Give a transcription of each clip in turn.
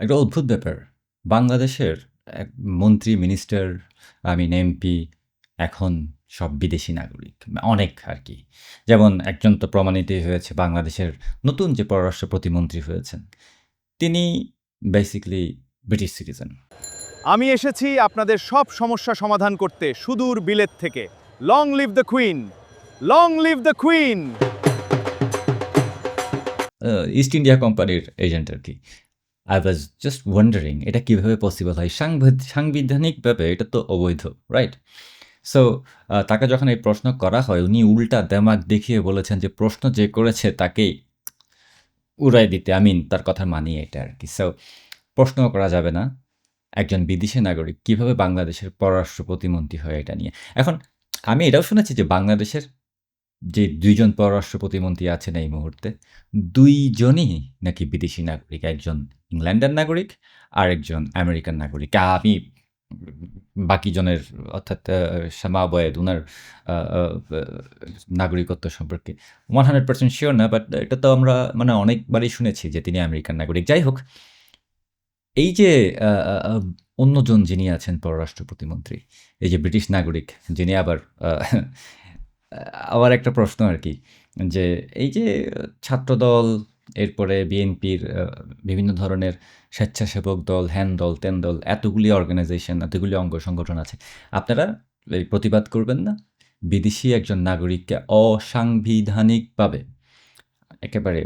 একটা অদ্ভুত ব্যাপার। বাংলাদেশের এক মন্ত্রী, মিনিস্টার, এমপি এখন সব বিদেশি নাগরিক। অনেক আরকি। যেমন একজন তো প্রমাণিতই হয়েছে বাংলাদেশের নতুন যে পররাষ্ট্র প্রতিমন্ত্রী হয়েছেন, তিনি বেসিক্যালি ব্রিটিশ সিটিজেন। আমি এসেছি আপনাদের সব সমস্যা সমাধান করতে সুদূর বিলেত থেকে। Long live the queen, long live the queen. East India কোম্পানির এজেন্ট আরকি। I was just wondering এটা কিভাবে পসিবল হয়? সাংবিধানিকভাবে এটা তো অবৈধ, রাইট? সো তাকে যখন এই প্রশ্ন করা হয়, উনি উল্টা দেমাক দেখিয়ে বলেছেন যে, প্রশ্ন যে করেছে তাকেই উড়ায় দিতে। তার কথা মানি এটা আরকি। সো প্রশ্নও করা যাবে না। একজন বিদেশী নাগরিক কিভাবে বাংলাদেশের পররাষ্ট্র প্রতিমন্ত্রী হয় এটা নিয়ে। এখন আমি এটাও শুনেছি যে বাংলাদেশের যে ২ জন পররাষ্ট্র প্রতিমন্ত্রী আছেন এই মুহূর্তে, ২ জনই নাকি বিদেশী নাগরিক। একজন ইংল্যান্ডের নাগরিক, আরেকজন আমেরিকান নাগরিক। আমি বাকি জনের অর্থাৎ শামা ওয়াহিদ উনার আ আ আ নাগরিকত্ব সম্পর্কে 100% সিওর না। বাট এটা তো আমরা অনেকবারই শুনেছি যে তিনি আমেরিকান নাগরিক। যাই হোক, এই যে আ আ আ অন্যজন যিনি আছেন পররাষ্ট্র প্রতিমন্ত্রী, এই যে ব্রিটিশ নাগরিক যিনি আবার আ আবার একটা প্রশ্ন আরকি যে এই যে ছাত্রদল, এরপরে বিএনপির বিভিন্ন ধরনের স্বেচ্ছাসেবক দল, হ্যান দল, ত্যান দল, এতগুলি অর্গানাইজেশন, এতগুলি অঙ্গ সংগঠন আছে। আপনারা এই প্রতিবাদ করবেন না? বিদেশী একজন নাগরিককে অসাংবিধানিকভাবে একেবারে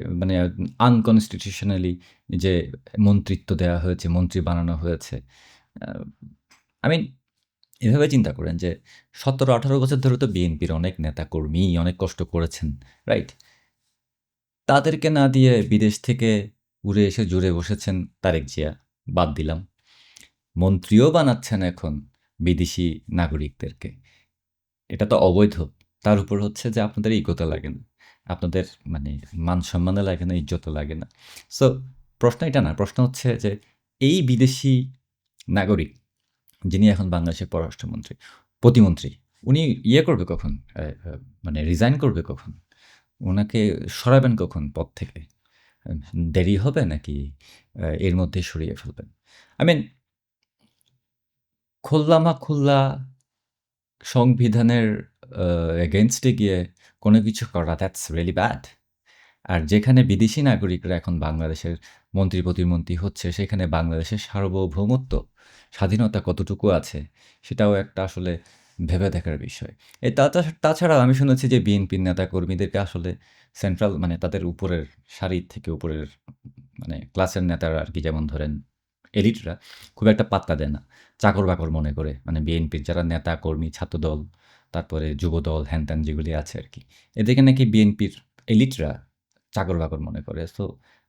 আনকনস্টিটিউশনালি যে মন্ত্রিত্ব দেওয়া হয়েছে, মন্ত্রী বানানো হয়েছে। আ আই মিন এভাবে চিন্তা করেন যে ১৭-১৮ বছর ধরে তো বিএনপির অনেক নেতাকর্মী অনেক কষ্ট করেছেন, রাইট? তাদেরকে না দিয়ে বিদেশ থেকে উড়ে এসে জুড়ে বসেছেন তারেক জিয়া, বাদ দিলাম। মন্ত্রীও বানাচ্ছেন এখন বিদেশি নাগরিকদেরকে। এটা তো অবৈধ। তার উপর হচ্ছে যে আপনাদের ইগোতে লাগে না। আপনাদের মানে মান-সম্মানে লাগে না, ইজ্জতও লাগে না। সো প্রশ্ন এটা না। প্রশ্ন হচ্ছে যে এই বিদেশি নাগরিক যিনি এখন বাংলাদেশের পররাষ্ট্রমন্ত্রী, প্রতিমন্ত্রী, উনি করবে কখন? অ্যা অ্যা রিজাইন করবে কখন? উনাকে সরাবেন কখন পদ থেকে? আ দেরি হবে নাকি এর মধ্যেই সরিয়ে ফেলবেন? আই মিন খোল্লামাখুল্লা সংবিধানের এগেইনস্ট এ গিয়ে কোনো কিছু করা দ্যাটস রিয়ালি ব্যাড। আর যেখানে বিদেশি নাগরিকরা এখন বাংলাদেশের মন্ত্রী প্রতিমন্ত্রী হচ্ছে, সেখানে বাংলাদেশের সার্বভৌমত্ব, স্বাধীনতা কতটুকু আছে, সেটাও একটা আসলে ভেবে দেখার বিষয়। তাছাড়াও আমি শুনেছি যে বিএনপির নেতাকর্মীদেরকে আসলে সেন্ট্রাল তাদের উপরের সারি থেকে উপরের ক্লাসের নেতারা আরকি যেমন ধরেন এলিটরা খুব একটা পাত্তা দেয় না। চাকর-বাকর মনে করে। বিএনপির যারা নেতা, কর্মী, ছাত্রদল, তারপরে যুবদল, হ্যান-ত্যান যেগুলি আছে আরকি। এদেরকে নাকি বিএনপির এলিটরা চাকর-বাকর মনে করে। সো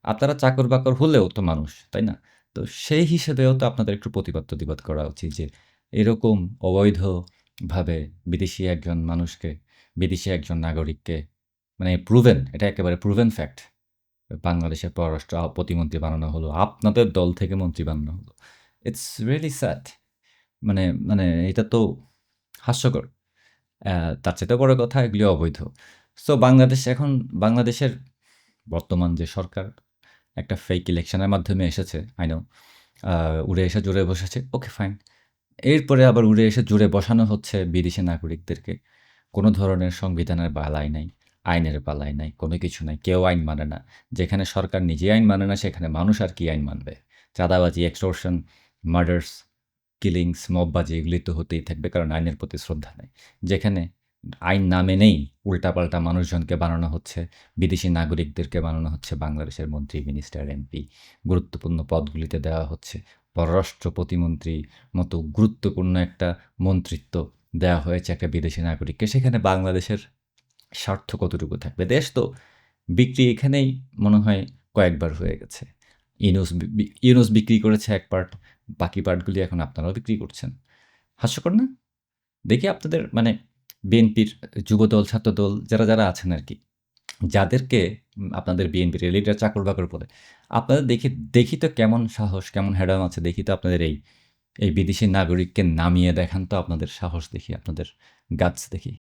আপনারা চাকর-বাকর হলেও তো মানুষ, তাই না? তো সেই হিসেবেও তো আপনাদের একটু প্রতিবাদ-টতিবাদ করা উচিত যে এরকম অবৈধভাবে বিদেশী একজন মানুষকে, বিদেশী একজন নাগরিককে প্রুভেন, এটা একেবারে প্রুভেন ফ্যাক্ট। বাংলাদেশের পররাষ্ট্র প্রতিমন্ত্রী বানানো হলো। আপনাদের দল থেকে মন্ত্রী বানানো হলো। It's really sad. মানে মানে এটা তো হাস্যকর। অ্যা তার চাইতেও বড় কথা এগুলি অবৈধ। সো বাংলাদেশের বর্তমান যে সরকার একটা ফেক ইলেকশনের মাধ্যমে এসেছে, আই নো। আ উড়ে এসে জুড়ে বসেছে। Okay fine. এরপরে আবার উড়ে এসে জুড়ে বসানো হচ্ছে বিদেশি নাগরিকদেরকে। কোনো ধরনের সংবিধানের বালাই নাই, আইনের বালাই নাই, কোনো কিছু নাই। কেউ আইন মানে না। যেখানে সরকার নিজেই আইন মানে না, সেখানে মানুষ আর কি আইন মানবে? চাঁদাবাজি, এক্সটর্শন, মার্ডারস, কিলিংস, মববাজি এগুলি তো হতেই থাকবে কারণ আইনের প্রতি শ্রদ্ধা নেই। যেখানে আইন না মেনেই উল্টাপাল্টা মানুষজনকে বানানো হচ্ছে, বিদেশি নাগরিকদেরকে বানানো হচ্ছে বাংলাদেশের মন্ত্রী, মিনিস্টার, এমপি, গুরুত্বপূর্ণ পদগুলিতে দেওয়া হচ্ছে। পররাষ্ট্র প্রতিমন্ত্রী মতো গুরুত্বপূর্ণ একটা মন্ত্রিত্ব দেওয়া হয়েছে একটা বিদেশি নাগরিককে। সেখানে বাংলাদেশের স্বার্থ কতটুকু থাকবে? দেশ তো বিক্রি এখানেই মনে হয় কয়েকবার হয়ে গেছে। ইউনুস বিক্রি করেছে এক পার্ট, বাকি পার্টগুলি এখন আপনারাও বিক্রি করছেন। হাস্যকর না? দেখি আপনাদের বিএনপির যুবদল, ছাত্রদল যারা আছেন আরকি, যাদেরকে আপনাদের বিএনপির লিডার চাকর-বাকর বলে, আপনাদের দেখি তো কেমন সাহস, কেমন হ্যাডাম আছে দেখি তো আপনাদের এই বিদেশি নাগরিককে নামিয়ে দেখান তো আপনাদের সাহস দেখি, আপনাদের গাটস দেখি।